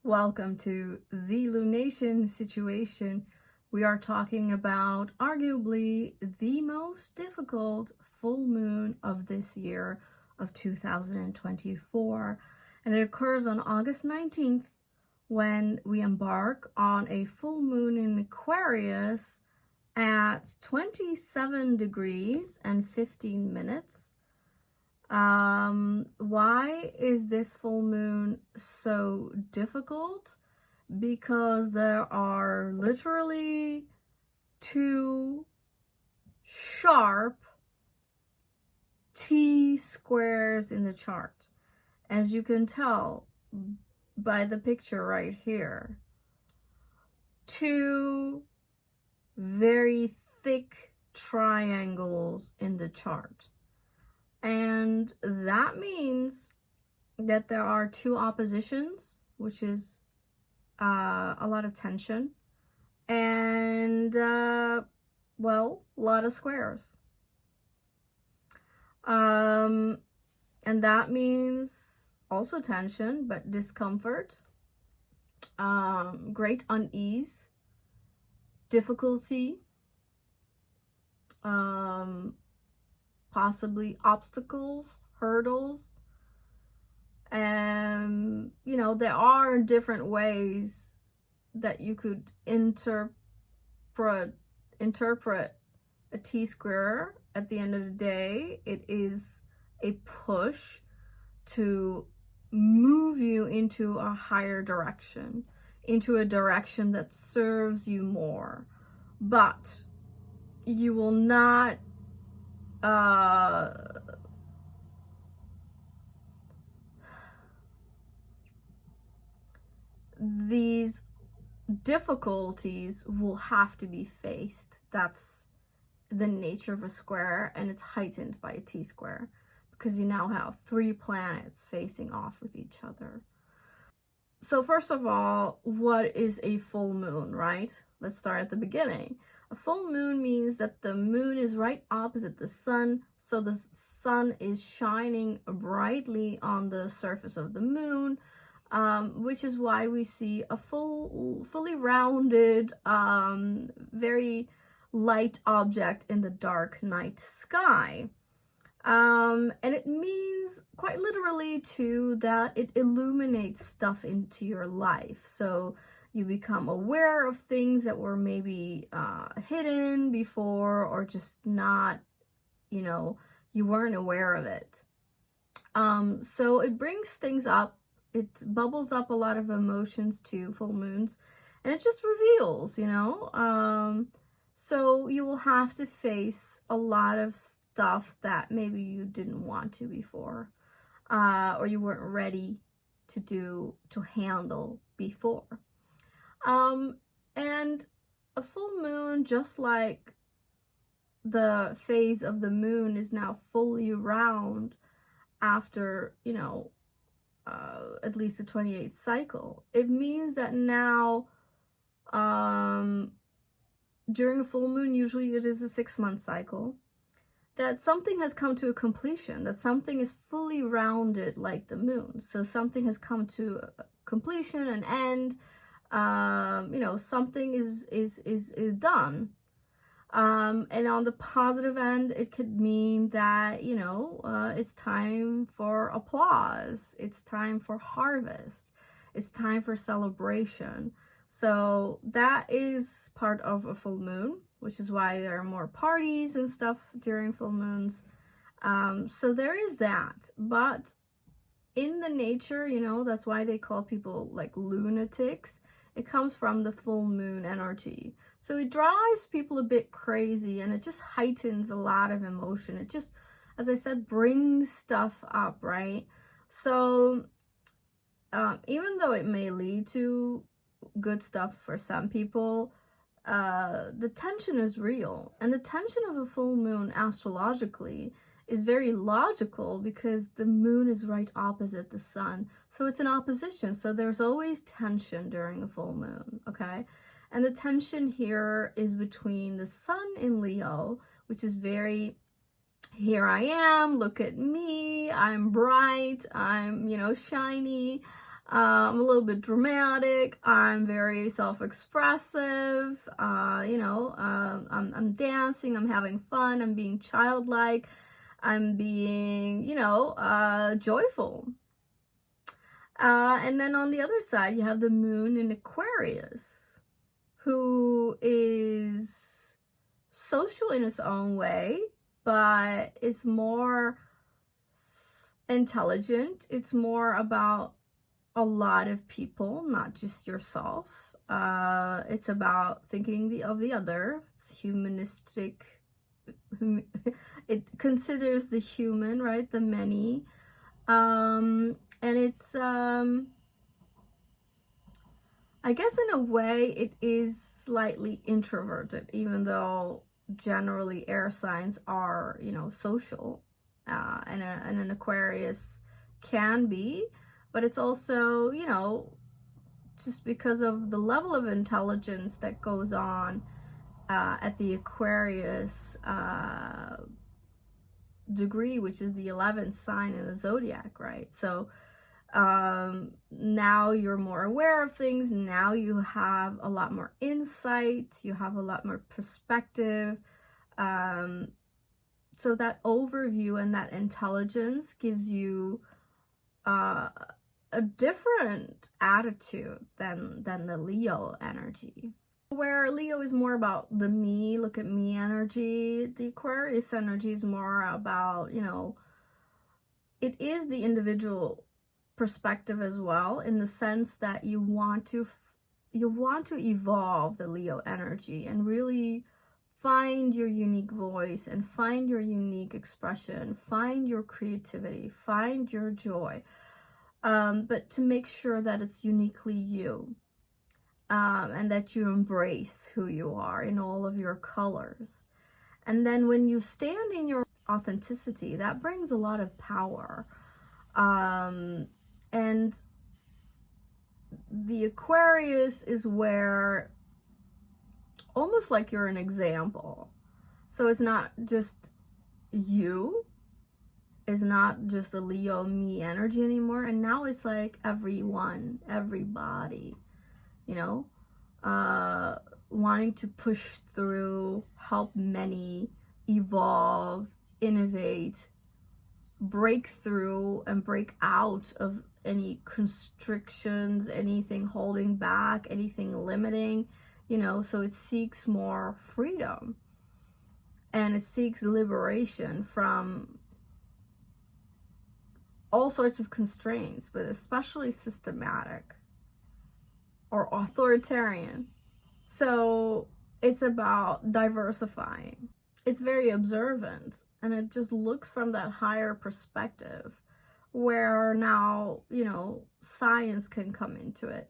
Welcome to the lunation situation. We are talking about arguably the most difficult full moon of this year of 2024. And it occurs on August 19th when we embark on a full moon in Aquarius at 27 degrees and 15 minutes. Why is this full moon so difficult? Because there are literally two sharp T-squares in the chart, as you can tell by the picture right here. Two very thick triangles in the chart. And that means that there are two oppositions, which is a lot of tension, and, well, a lot of squares. And that means also tension, but discomfort, great unease, difficulty, possibly obstacles, hurdles. And, you know, there are different ways that you could interpret a T-square. At the end of the day, it is a push to move you into a higher direction, into a direction that serves you more. But you will not these difficulties will have to be faced. That's the nature of a square, and it's heightened by a T-square because you now have three planets facing off with each other. So first of all, what is a full moon, right? Let's start at the beginning. A full moon means that the moon is right opposite the sun, so the sun is shining brightly on the surface of the moon, which is why we see a fully rounded, very light object in the dark night sky. And it means quite literally too that it illuminates stuff into your life. So you become aware of things that were maybe hidden before, or just not, you know, you weren't aware of it. So it brings things up. It bubbles up a lot of emotions too, full moons, and it just reveals, you know. So you will have to face a lot of stuff that maybe you didn't want to before, or you weren't ready to handle before. And a full moon, just like the phase of the moon is now fully round after, you know, at least the 28th cycle, it means that now, during a full moon, usually it is a 6-month cycle, that something has come to a completion, that something is fully rounded like the moon. So something has come to a completion, an end, you know, something is done. And on the positive end, it could mean that, you know, it's time for applause, it's time for harvest, it's time for celebration. So that is part of a full moon, which is why there are more parties and stuff during full moons. So there is that. But in the nature, you know, that's why they call people like lunatics. It comes from the full moon energy. So it drives people a bit crazy, and it just heightens a lot of emotion. It just, as I said, brings stuff up, right? So even though it may lead to good stuff for some people, the tension is real. And the tension of a full moon astrologically is very logical because the moon is right opposite the sun. So it's an opposition. So there's always tension during a full moon, okay? And the tension here is between the sun in Leo, which is very, here I am, look at me, I'm bright, I'm, you know, shiny. I'm a little bit dramatic. I'm very self-expressive. I'm dancing. I'm having fun. I'm being childlike. I'm being, joyful. And then on the other side, you have the moon in Aquarius, who is social in its own way, but it's more intelligent. It's more about a lot of people, not just yourself. It's about thinking of the other. It's humanistic. It considers the human, right? The many. And it's, I guess in a way it is slightly introverted, even though generally air signs are, social. And an Aquarius can be, but it's also, just because of the level of intelligence that goes on at the Aquarius degree, which is the 11th sign in the zodiac, right? So now you're more aware of things. Now you have a lot more insight. You have a lot more perspective. So that overview and that intelligence gives you a different attitude than the Leo energy. Where Leo is more about the me, look at me energy, the Aquarius energy is more about, it is the individual perspective as well, in the sense that you want to evolve the Leo energy and really find your unique voice and find your unique expression, find your creativity, find your joy. But to make sure that it's uniquely you, and that you embrace who you are in all of your colors. And then when you stand in your authenticity, that brings a lot of power. And the Aquarius is where almost like you're an example. So it's not just you. Is not just a Leo me energy anymore, and now it's like everyone, everybody, wanting to push through, help many, evolve, innovate, break through and break out of any constrictions, anything holding back, anything limiting, so it seeks more freedom and it seeks liberation from all sorts of constraints, but especially systematic or authoritarian. So it's about diversifying. It's very observant, and it just looks from that higher perspective where now, science can come into it.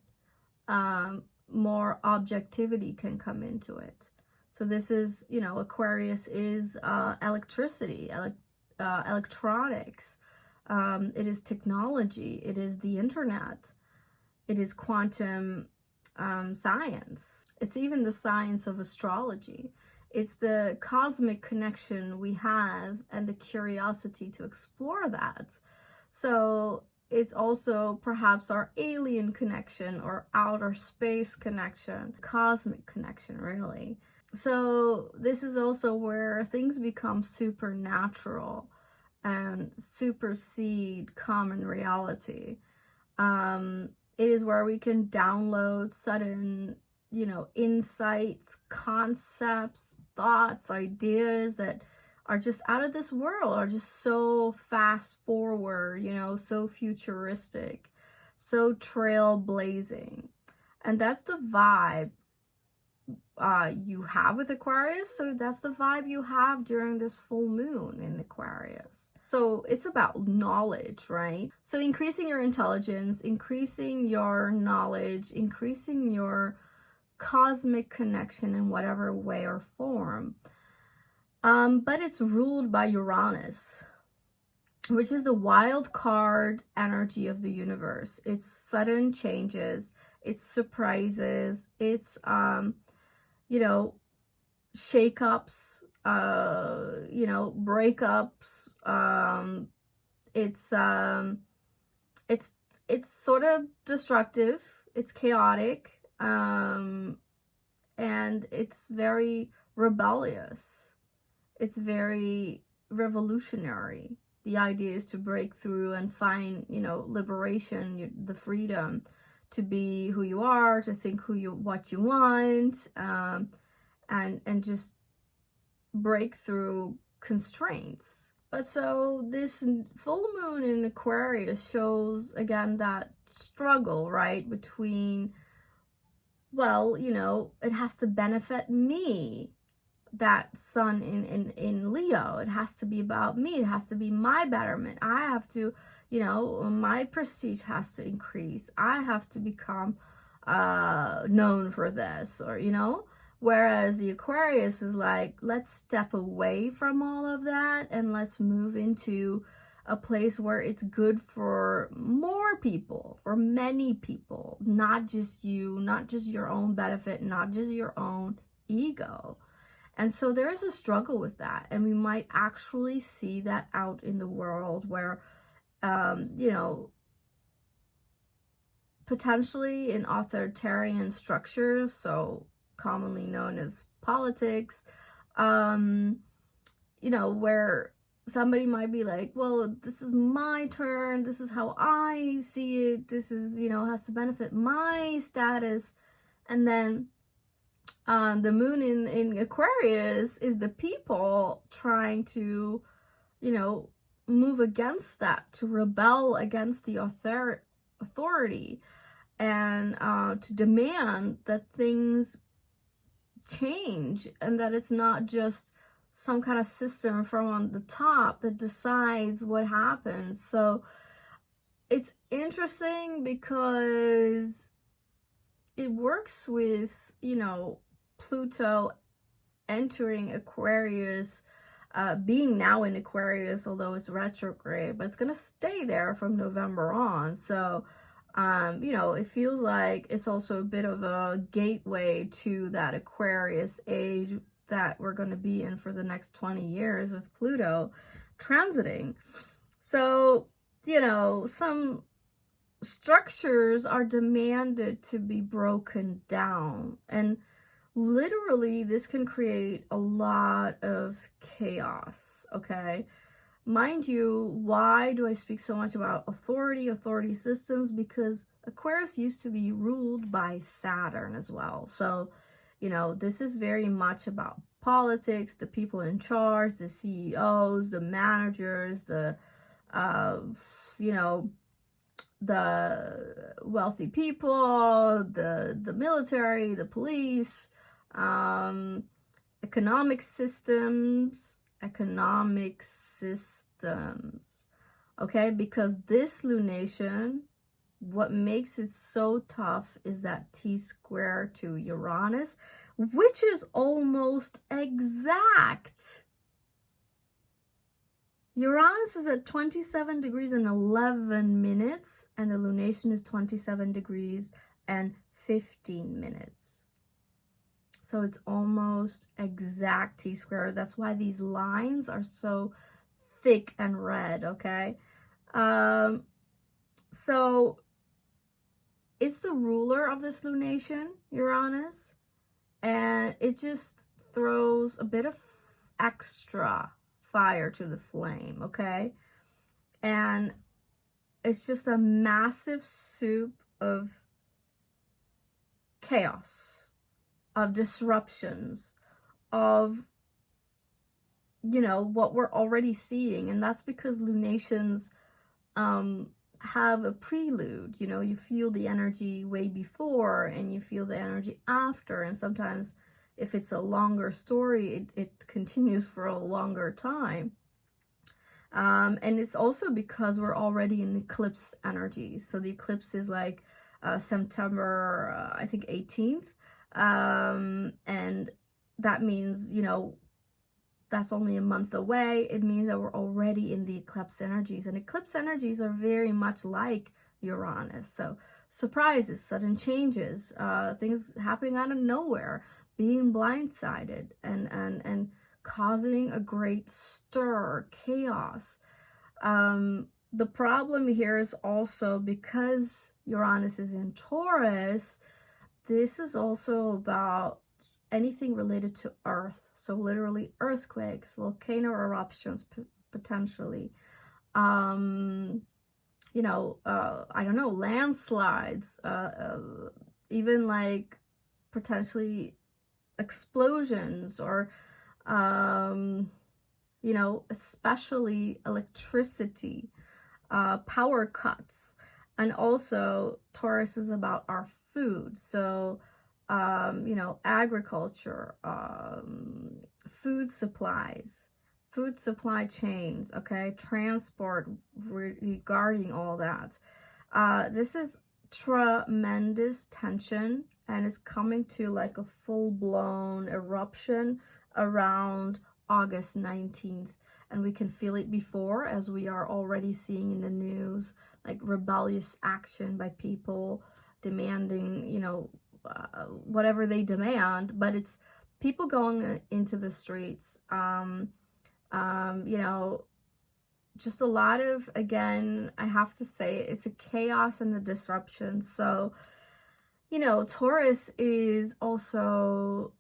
More objectivity can come into it. So this is, Aquarius is electricity, electronics. It is technology. It is the internet. It is quantum science. It's even the science of astrology. It's the cosmic connection we have and the curiosity to explore that. So it's also perhaps our alien connection or outer space connection, cosmic connection, really. So this is also where things become supernatural and supersede common reality. It is where we can download sudden, insights, concepts, thoughts, ideas that are just out of this world, are just so fast forward, so futuristic, so trailblazing. And that's the vibe you have with Aquarius. So that's the vibe you have during this full moon in Aquarius. So it's about knowledge, right? So increasing your intelligence, increasing your knowledge, increasing your cosmic connection in whatever way or form. But it's ruled by Uranus, which is the wild card energy of the universe. It's sudden changes, it's surprises, it's shakeups, breakups. It's it's sort of destructive, it's chaotic, and it's very rebellious. It's very revolutionary. The idea is to break through and find, you know, liberation, the freedom to be who you are, to think what you want, and just break through constraints. But so this full moon in Aquarius shows again that struggle, right, between, well, you know, it has to benefit me. That sun in Leo, it has to be about me, it has to be my betterment. I have to, you know, my prestige has to increase, I have to become known for this, or, you know. Whereas the Aquarius is like, let's step away from all of that and let's move into a place where it's good for more people, for many people, not just you, not just your own benefit, not just your own ego. And so there is a struggle with that. And we might actually see that out in the world where, you know, potentially in authoritarian structures, so commonly known as politics, you know, where somebody might be like, well, this is my turn, this is how I see it, this is, you know, has to benefit my status. And then the moon in Aquarius is the people trying to, you know, move against that, to rebel against the authority, and to demand that things change, and that it's not just some kind of system from on the top that decides what happens. So it's interesting because it works with, you know, Pluto entering Aquarius, being now in Aquarius, although it's retrograde, but it's going to stay there from November on. So, you know, it feels like it's also a bit of a gateway to that Aquarius age that we're going to be in for the next 20 years with Pluto transiting. So, you know, some structures are demanded to be broken down, and literally this can create a lot of chaos. Okay, mind you, why do I speak so much about authority systems? Because Aquarius used to be ruled by Saturn as well. So, you know, this is very much about politics, the people in charge, the CEOs, the managers, the you know, the wealthy people, the military, the police, economic systems, okay? Because this lunation, what makes it so tough is that T-square to Uranus, which is almost exact. Uranus is at 27 degrees and 11 minutes, and the lunation is 27 degrees and 15 minutes. So it's almost exact T-square. That's why these lines are so thick and red, okay? So it's the ruler of this lunation, Uranus, and it just throws a bit of extra fire to the flame, okay? And it's just a massive soup of chaos, of disruptions, of, you know, what we're already seeing. And that's because lunations have a prelude. You know, you feel the energy way before and you feel the energy after, and sometimes if it's a longer story, it continues for a longer time. And it's also because we're already in eclipse energy. So the eclipse is like September, I think 18th. And that means, you know, that's only a month away. It means that we're already in the eclipse energies. And eclipse energies are very much like Uranus. So surprises, sudden changes, things happening out of nowhere, being blindsided, and causing a great stir, chaos. the problem here is also because Uranus is in Taurus, this is also about anything related to Earth. So literally earthquakes, volcano eruptions, potentially. You know, I don't know, landslides, even like potentially explosions, or, you know, especially electricity, power cuts. And also Taurus is about our food. So, you know, agriculture, food supplies, food supply chains, okay, transport regarding all that. This is tremendous tension, and it's coming to like a full-blown eruption around August 19th. And we can feel it before, as we are already seeing in the news, like rebellious action by people demanding, you know, whatever they demand. But it's people going into the streets, you know, just a lot of, again, I have to say, it's a chaos and a disruption. So, you know, Taurus is also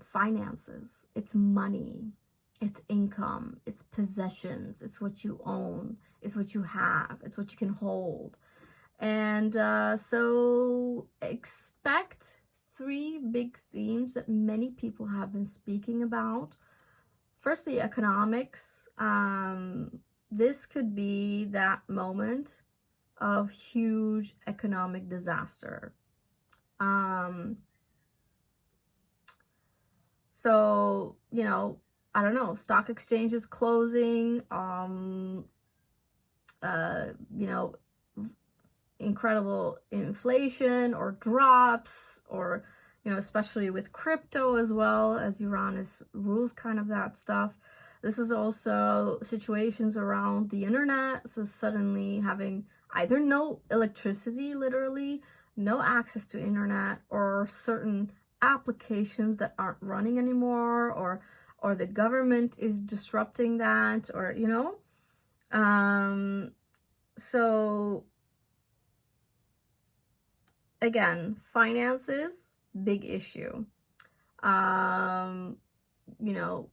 finances. It's money. It's income. It's possessions. It's what you own. It's what you have. It's what you can hold. And so expect 3 big themes that many people have been speaking about. Firstly, economics. This could be that moment of huge economic disaster. So, you know, I don't know, stock exchanges closing, you know, incredible inflation or drops, or, you know, especially with crypto as well, as Uranus rules kind of that stuff. This is also situations around the internet. So suddenly having either no electricity, literally, no access to internet, or certain applications that aren't running anymore, or the government is disrupting that, or, you know. So again, finances, big issue. You know,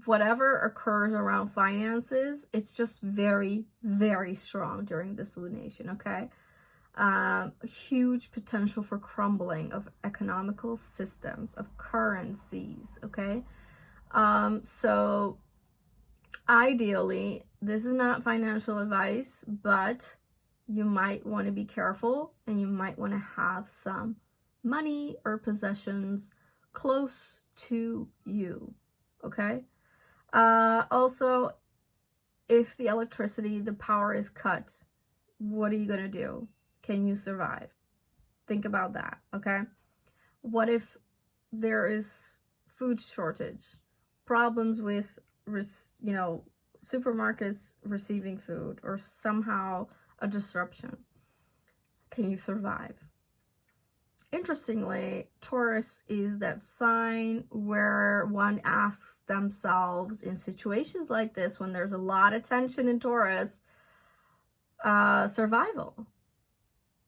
whatever occurs around finances, it's just very, very strong during this lunation, okay? Huge potential for crumbling of economical systems, of currencies, okay? So ideally, this is not financial advice, but you might want to be careful, and you might want to have some money or possessions close to you, okay? Also, if the electricity, the power is cut, what are you going to do? Can you survive? Think about that, okay? What if there is food shortage, problems with, you know, supermarkets receiving food, or somehow a disruption? Can you survive? Interestingly, Taurus is that sign where one asks themselves, in situations like this, when there's a lot of tension in Taurus, survival.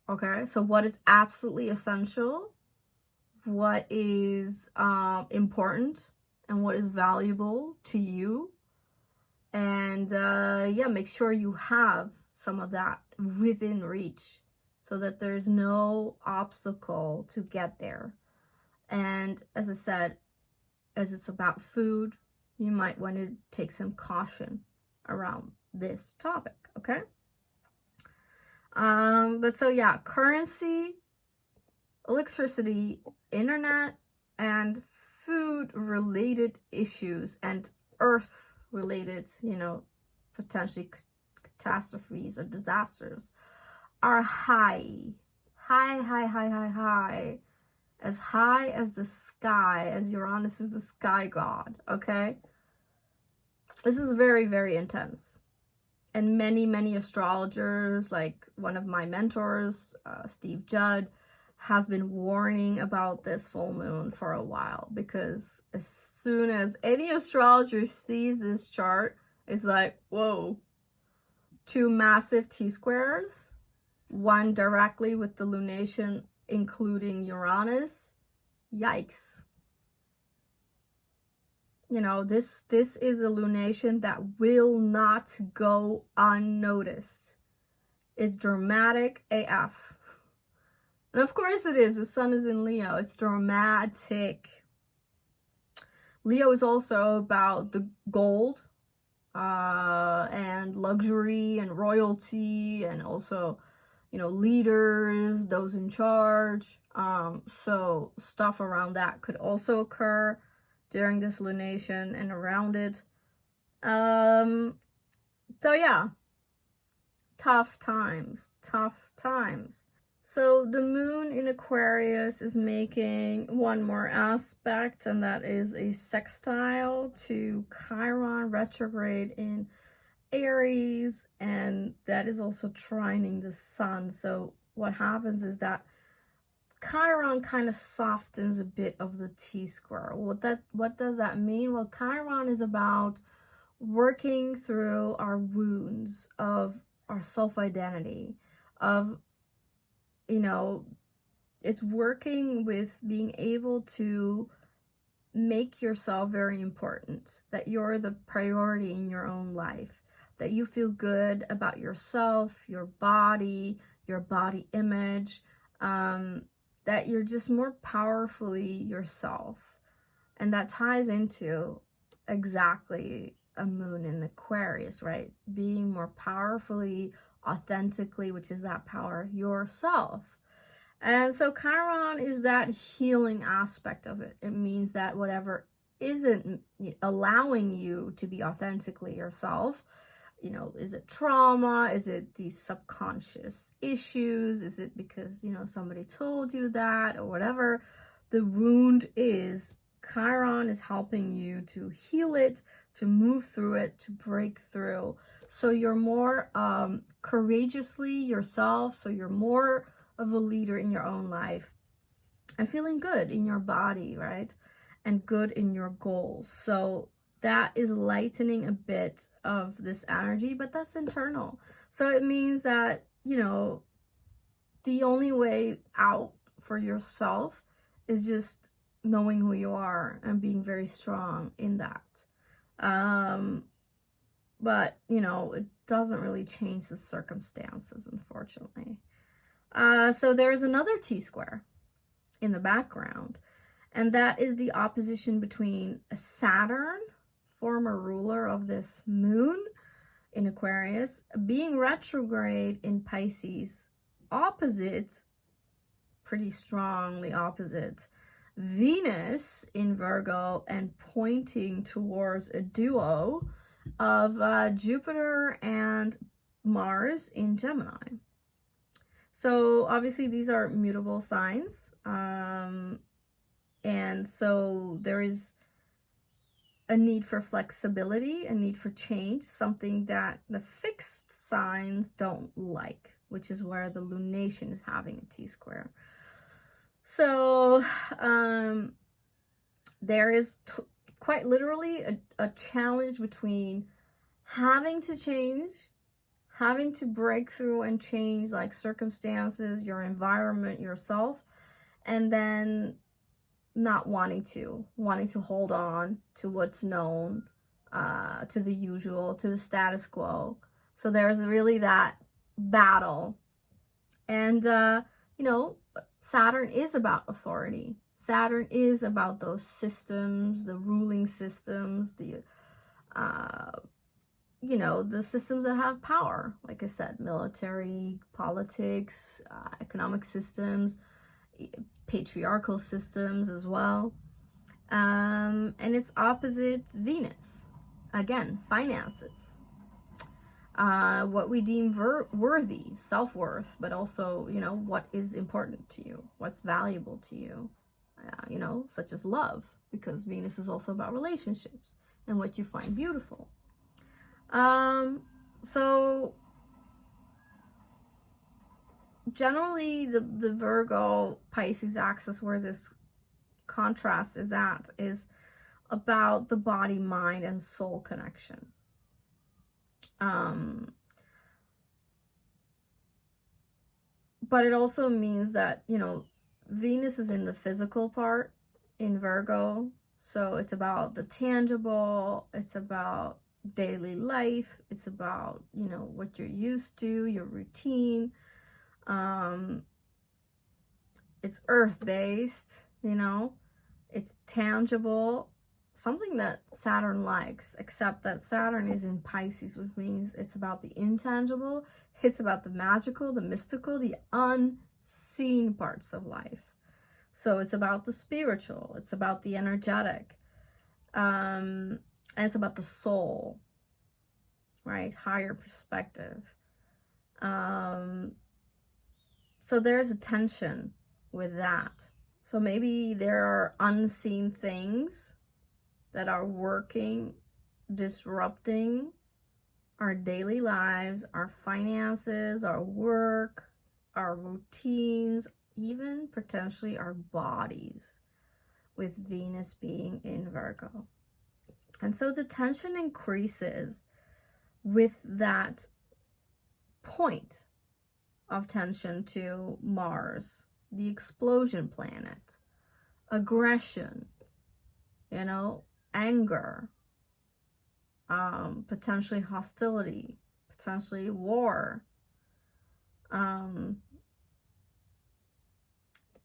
Okay, so what is absolutely essential, what is important, and what is valuable to you. And yeah, make sure you have some of that within reach, so that there's no obstacle to get there. And as I said, as it's about food, you might want to take some caution around this topic, okay? But so yeah, currency, electricity, internet, and food-related issues, and earth-related, you know, potentially catastrophes or disasters are high as the sky, as Uranus is the sky god, okay? This is very, very intense. And many astrologers, like one of my mentors, Steve Judd, has been warning about this full moon for a while, because as soon as any astrologer sees this chart, it's like, whoa, two massive T-squares, one directly with the lunation, including Uranus. Yikes. You know, this is a lunation that will not go unnoticed. It's dramatic AF. And of course it is. The sun is in Leo. It's dramatic. Leo is also about the gold and luxury and royalty, and also, you know, leaders, those in charge. So stuff around that could also occur during this lunation and around it. So yeah, tough times. So the moon in Aquarius is making one more aspect, and that is a sextile to Chiron retrograde in Aries, and that is also trining the sun. So what happens is that Chiron kind of softens a bit of the T-square. What does that mean? Well, Chiron is about working through our wounds of our self-identity, of, you know, it's working with being able to make yourself very important, that you're the priority in your own life, that you feel good about yourself, your body image, that you're just more powerfully yourself. And that ties into exactly a moon in Aquarius, right? Being more powerfully, authentically, which is that power, yourself. And so Chiron is that healing aspect of it. It means that whatever isn't allowing you to be authentically yourself, you know, is it trauma? Is it these subconscious issues? Is it because, you know, somebody told you that, or whatever the wound is? Chiron is helping you to heal it, to move through it, to break through. So you're more courageously yourself. So you're more of a leader in your own life and feeling good in your body, right? And good in your goals. So that is lightening a bit of this energy, but that's internal. So it means that, you know, the only way out for yourself is just knowing who you are and being very strong in that. But, you know, it doesn't really change the circumstances, unfortunately. So there's another T-square in the background, and that is the opposition between Saturn, former ruler of this moon in Aquarius, being retrograde in Pisces, opposite, pretty strongly opposite, Venus in Virgo, and pointing towards a duo of Jupiter and Mars in Gemini. So obviously these are mutable signs, and so there is a need for flexibility, a need for change, something that the fixed signs don't like, which is where the lunation is having a T-square. So there is quite literally a challenge between having to change, having to break through and change, like circumstances, your environment, yourself, and then not wanting to hold on to what's known, to the usual, to the status quo. So there's really that battle. And, you know, Saturn is about authority. Saturn is about those systems, the ruling systems, the, you know, the systems that have power. Like I said, military, politics, economic systems, patriarchal systems as well. And it's opposite Venus. Again, finances. What we deem worthy, self-worth, but also, you know, what is important to you, what's valuable to you, you know, such as love, because Venus is also about relationships and what you find beautiful. So generally the Virgo Pisces axis, where this contrast is at, is about the body, mind, and soul connection. But it also means that, Venus is in the physical part in Virgo. So it's about the tangible, it's about daily life, it's about, what you're used to, your routine. It's earth-based, it's tangible, something that Saturn likes, except that Saturn is in Pisces, which means it's about the intangible, it's about the magical, the mystical, the unseen parts of life. So it's about the spiritual, it's about the energetic, and it's about the soul, right? Higher perspective. So there's a tension with that. So maybe there are unseen things that are working, disrupting our daily lives, our finances, our work, our routines, even potentially our bodies, with Venus being in Virgo. And so the tension increases with that point of tension to Mars, the explosion planet, aggression, anger, potentially hostility, potentially war,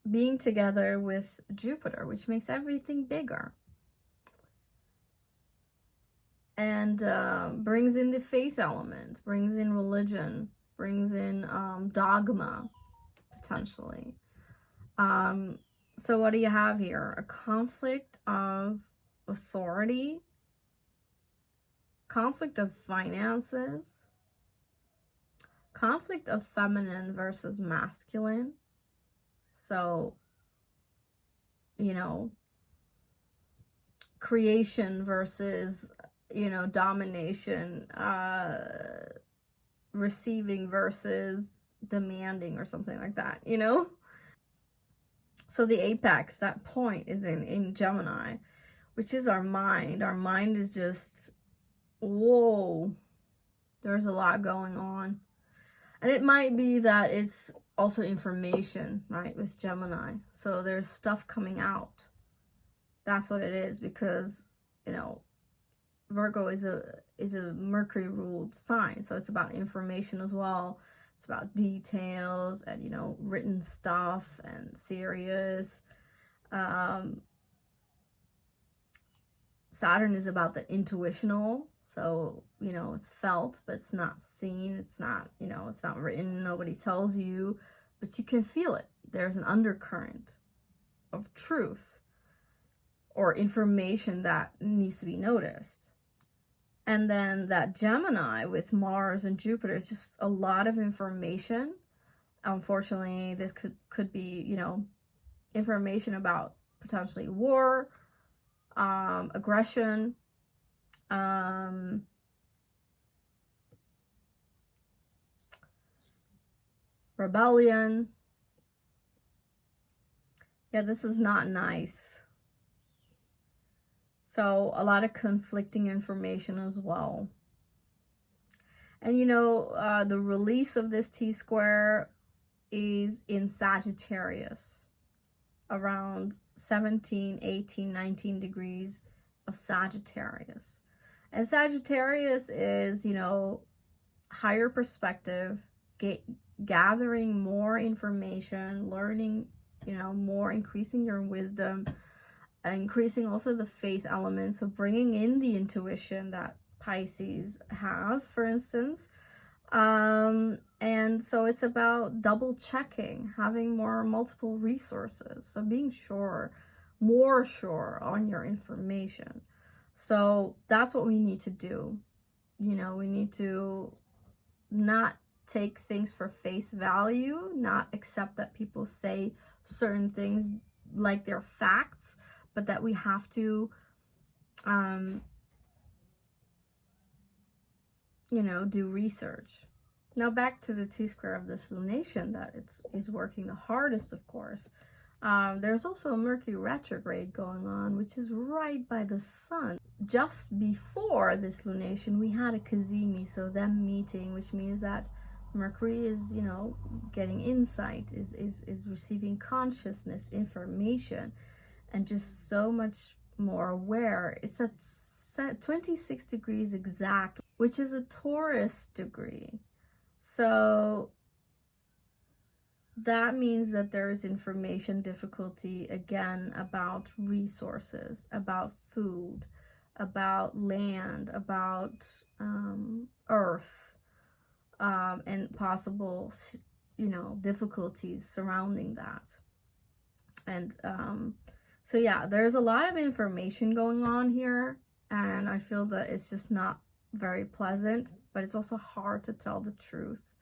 being together with Jupiter, which makes everything bigger, and brings in the faith element, brings in religion, brings in dogma, potentially. So what do you have here? A conflict of authority, conflict of finances, conflict of feminine versus masculine. So, creation versus, domination, receiving versus demanding, or something like that, So the apex, that point, is in Gemini, which is our mind. Our mind is just, whoa, there's a lot going on. And it might be that it's also information, right, with Gemini. So there's stuff coming out. That's what it is, because, Virgo is a Mercury ruled sign. So it's about information as well. It's about details and, written stuff and serious. Saturn is about the intuitional. So, it's felt, but it's not seen. It's not, it's not written. Nobody tells you, but you can feel it. There's an undercurrent of truth or information that needs to be noticed. And then that Gemini with Mars and Jupiter is just a lot of information. Unfortunately, this could be, information about potentially war, aggression, rebellion. Yeah, this is not nice. So a lot of conflicting information as well. And the release of this T-square is in Sagittarius, around 17, 18, 19 degrees of Sagittarius. And Sagittarius is, higher perspective, gathering more information, learning, more, increasing your wisdom, increasing also the faith element. So bringing in the intuition that Pisces has, for instance. And so it's about double checking, having multiple resources. So being more sure on your information. So that's what we need to do. We need to not take things for face value, not accept that people say certain things like they're facts, but that we have to, do research. Now back to the T-square of this lunation that is working the hardest, of course. There's also a Mercury retrograde going on, which is right by the sun. Just before this lunation, we had a Cazimi, so them meeting, which means that Mercury is, you know, getting insight, is receiving consciousness, information, and just so much more aware. It's at 26 degrees exact, which is a Taurus degree. So that means that there is information difficulty again about resources, about food, about land, about earth, and possible, you know, difficulties surrounding that. And so yeah, there's a lot of information going on here, and I feel that it's just not very pleasant, but it's also hard to tell the truth.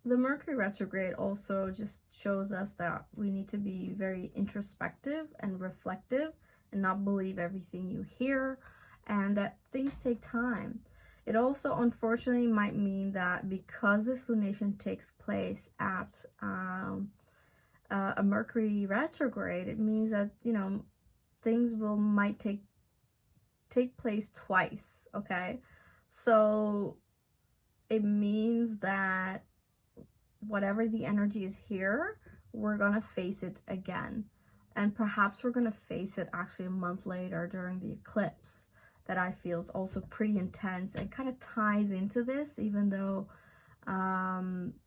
The Mercury retrograde also just shows us that we need to be very introspective and reflective and not believe everything you hear, and that things take time. It also unfortunately might mean that because this lunation takes place at a Mercury retrograde, it means that, you know, things might take place twice, okay? So it means that whatever the energy is here, we're gonna face it again. And perhaps we're gonna face it actually a month later during the eclipse, that I feel is also pretty intense and kind of ties into this, even though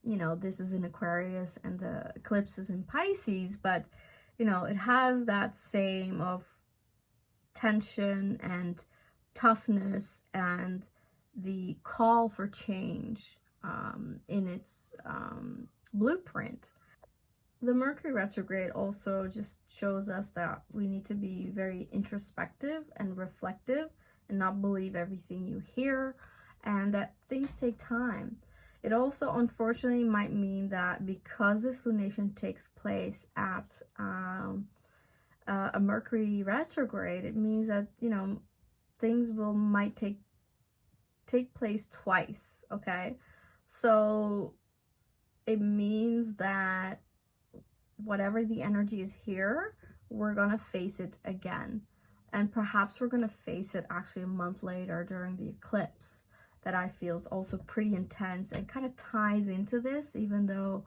you know, this is in Aquarius and the eclipse is in Pisces, but you know, it has that same of tension and toughness and the call for change in its blueprint. The Mercury retrograde also just shows us that we need to be very introspective and reflective and not believe everything you hear, and that things take time. It also unfortunately might mean that because this lunation takes place at a Mercury retrograde, it means that, you know, things might take place twice, okay? So it means that whatever the energy is here, we're gonna face it again. And perhaps we're gonna face it actually a month later during the eclipse, that I feel is also pretty intense and kind of ties into this, even though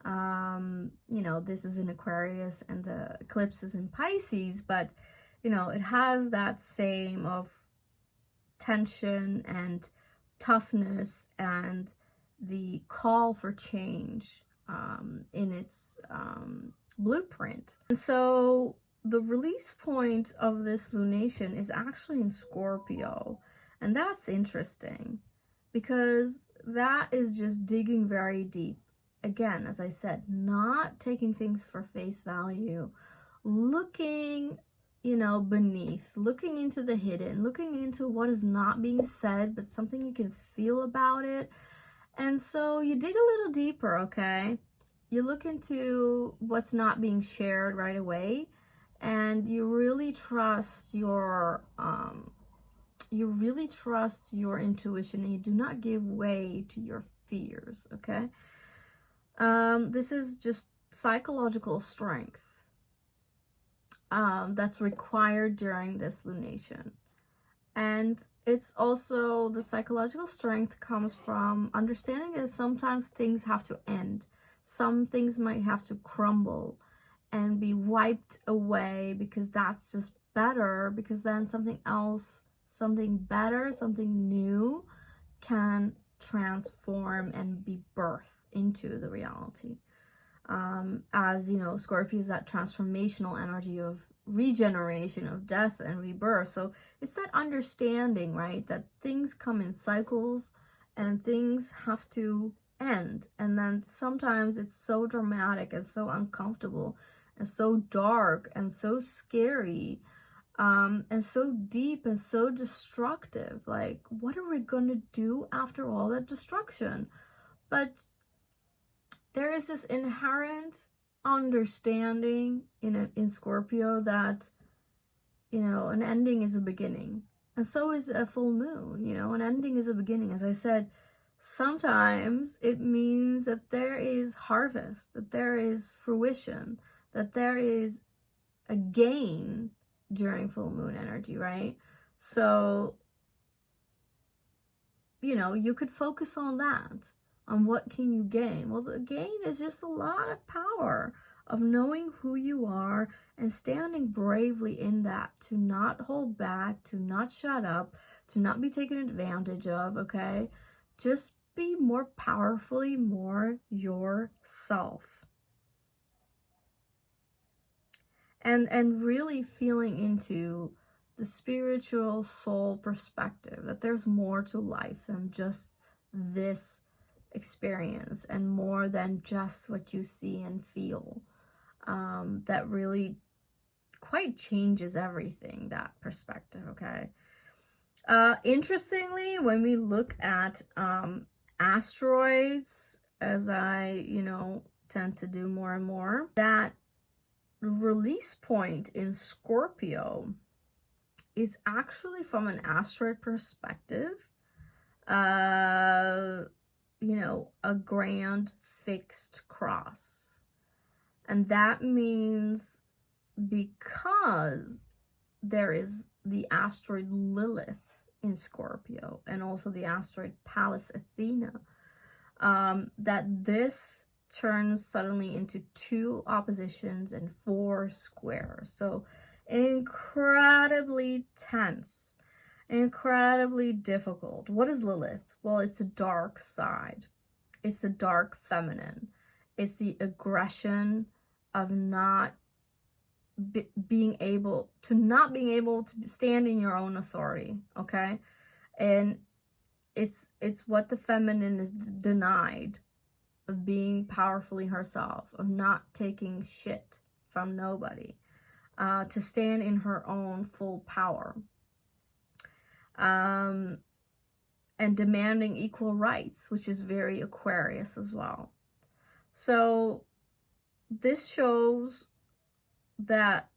you know, this is in Aquarius and the eclipse is in Pisces, but you know, it has that same of tension and toughness and the call for change in its blueprint. And so the release point of this lunation is actually in Scorpio, and that's interesting because that is just digging very deep. Again, as I said, not taking things for face value, looking, you know, beneath, looking into the hidden, looking into what is not being said, but something you can feel about it. And so you dig a little deeper, okay? You look into what's not being shared right away, and you really trust your intuition, and you do not give way to your fears, okay? This is just psychological strength that's required during this lunation. And it's also, the psychological strength comes from understanding that sometimes things have to end. Some things might have to crumble and be wiped away, because that's just better, because then something else, something better, something new can transform and be birthed into the reality. As you know, Scorpio is that transformational energy of regeneration, of death and rebirth. So it's that understanding, right, that things come in cycles and things have to end. And then sometimes it's so dramatic and so uncomfortable and so dark and so scary, and so deep and so destructive. Like, what are we gonna do after all that destruction? But there is this inherent understanding in Scorpio that, you know, an ending is a beginning. And so is a full moon, you know, an ending is a beginning. As I said, sometimes it means that there is harvest, that there is fruition, that there is a gain during full moon energy, right? So, you know, you could focus on that. And what can you gain? Well, the gain is just a lot of power of knowing who you are and standing bravely in that, to not hold back, to not shut up, to not be taken advantage of, okay? Just be more powerfully more yourself. And really feeling into the spiritual soul perspective, that there's more to life than just this experience, and more than just what you see and feel. That really quite changes everything, that perspective, okay? Interestingly, when we look at asteroids, as I, tend to do more and more, that release point in Scorpio is actually, from an asteroid perspective, a grand fixed cross. And that means, because there is the asteroid Lilith in Scorpio, and also the asteroid Pallas Athena, that this turns suddenly into 2 oppositions and 4 squares. So incredibly tense, incredibly difficult. What is Lilith? Well, it's the dark side. It's the dark feminine. It's the aggression of not being able to stand in your own authority, okay? And it's what the feminine is denied, of being powerfully herself, of not taking shit from nobody, to stand in her own full power, and demanding equal rights, which is very Aquarius as well. So this shows that,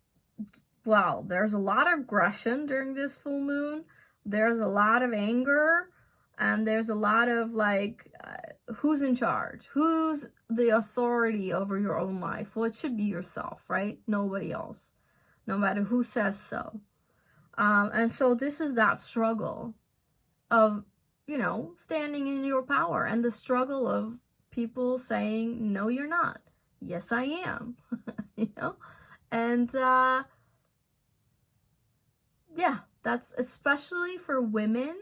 well, there's a lot of aggression during this full moon. There's a lot of anger, and there's a lot of who's in charge? Who's the authority over your own life? Well, it should be yourself, right? Nobody else, no matter who says so. And so this is that struggle of, standing in your power, and the struggle of people saying, no, you're not. Yes, I am. And yeah, that's especially for women.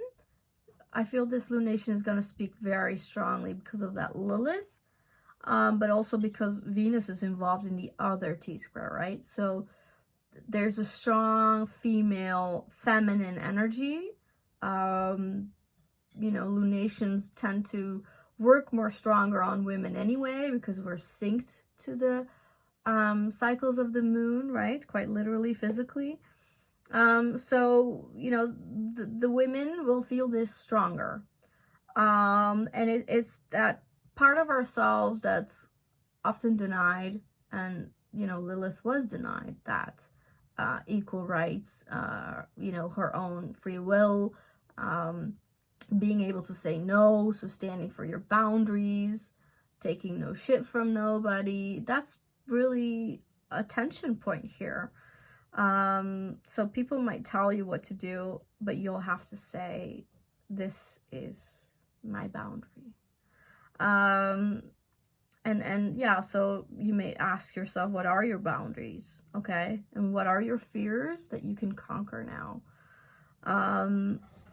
I feel this lunation is going to speak very strongly because of that Lilith, but also because Venus is involved in the other T-square, right? So there's a strong female, feminine energy. Lunations tend to work more stronger on women anyway, because we're synced to the cycles of the moon, right? Quite literally, physically. So, the women will feel this stronger. And it's that part of ourselves that's often denied, and, Lilith was denied that, equal rights, her own free will, being able to say no, so standing for your boundaries, taking no shit from nobody. That's really a tension point here. So people might tell you what to do, but you'll have to say, this is my boundary. And yeah, so you may ask yourself, what are your boundaries? Okay. And what are your fears that you can conquer now?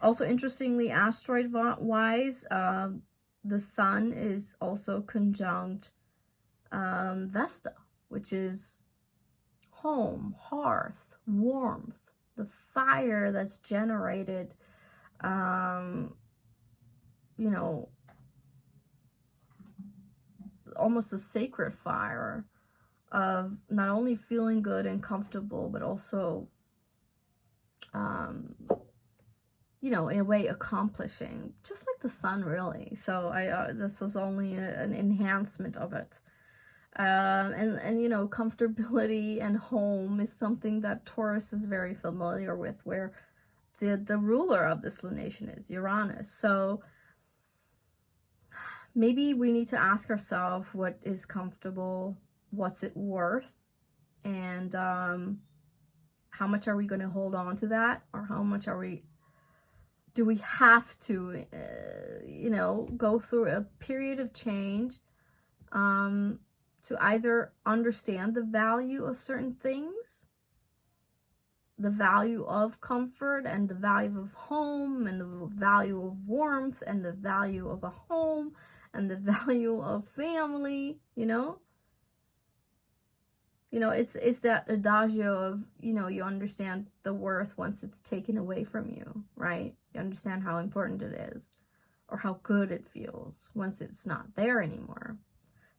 Also, interestingly, asteroid wise, the sun is also conjunct Vesta, which is home, hearth, warmth, the fire that's generated, almost a sacred fire of not only feeling good and comfortable, but also, in a way accomplishing, just like the sun, really. So this was only an enhancement of it. And comfortability and home is something that Taurus is very familiar with, where the ruler of this lunation is Uranus. So maybe we need to ask ourselves, what is comfortable, what's it worth, and how much are we going to hold on to that, or how much are we Do we have to, you know, go through a period of change to either understand the value of certain things, the value of comfort and the value of home and the value of warmth and the value of a home and the value of family, you know? You know, it's that adagio of, you know, you understand the worth once it's taken away from you, right? You understand how important it is or how good it feels once it's not there anymore.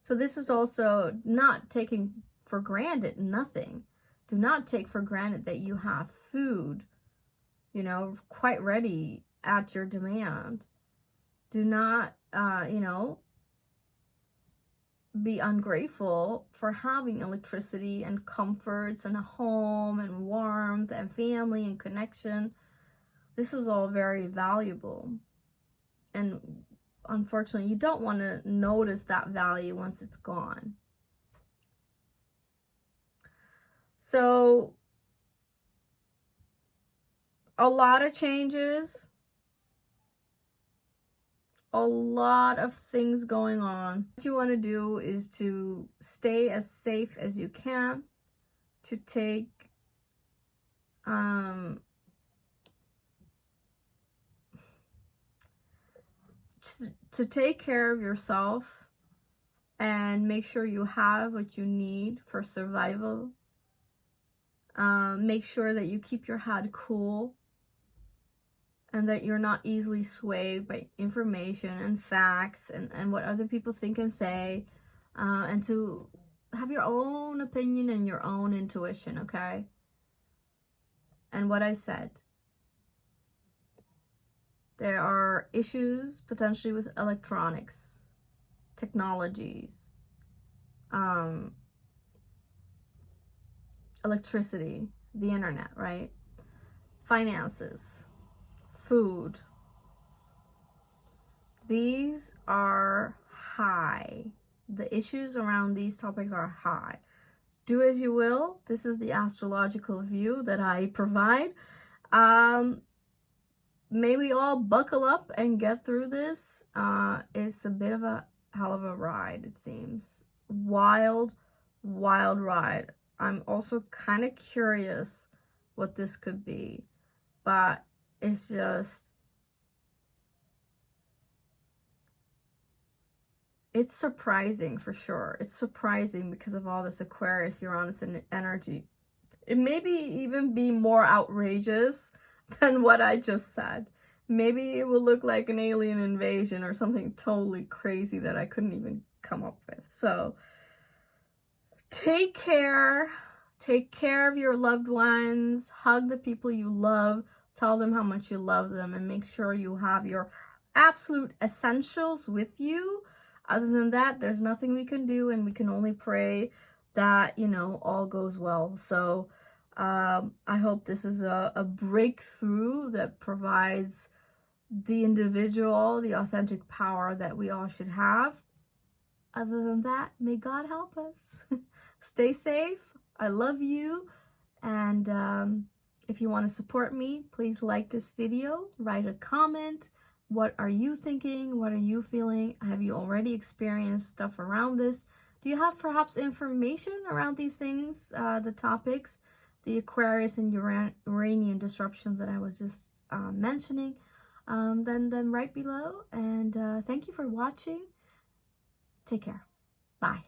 So this is also not taking for granted nothing. Do not take for granted that you have food, you know, quite ready at your demand. Do not, you know, be ungrateful for having electricity and comforts and a home and warmth and family and connection. This is all very valuable. And unfortunately, you don't want to notice that value once it's gone. So, a lot of changes. A lot of things going on. What you want to do is to stay as safe as you can, to take to take care of yourself and make sure you have what you need for survival. Make sure that you keep your head cool and that you're not easily swayed by information and facts and what other people think and say, and to have your own opinion and your own intuition, okay? And what I said, there are issues potentially with electronics, technologies, electricity, the internet, right? Finances, food. These are high. The issues around these topics are high. Do as you will. This is the astrological view that I provide. May we all buckle up and get through this. It's a bit of a hell of a ride, it seems. Wild, wild ride. I'm also kind of curious what this could be, but it's just, it's surprising for sure. It's surprising because of all this Aquarius, Uranus energy. It may even be more outrageous than what I just said. Maybe it will look like an alien invasion or something totally crazy that I couldn't even come up with. So take care. Take care of your loved ones. Hug the people you love. Tell them how much you love them, and make sure you have your absolute essentials with you. Other than that, there's nothing we can do, and we can only pray that, you know, all goes well. So I hope this is a breakthrough that provides the individual the authentic power that we all should have. Other than that, may God help us. Stay safe. I love you. And if you want to support me, please like this video, write a comment. What are you thinking? What are you feeling? Have you already experienced stuff around this? Do you have perhaps information around these things, the topics, the Aquarius and Uranian disruptions that I was just mentioning? Then write below. And thank you for watching. Take care. Bye.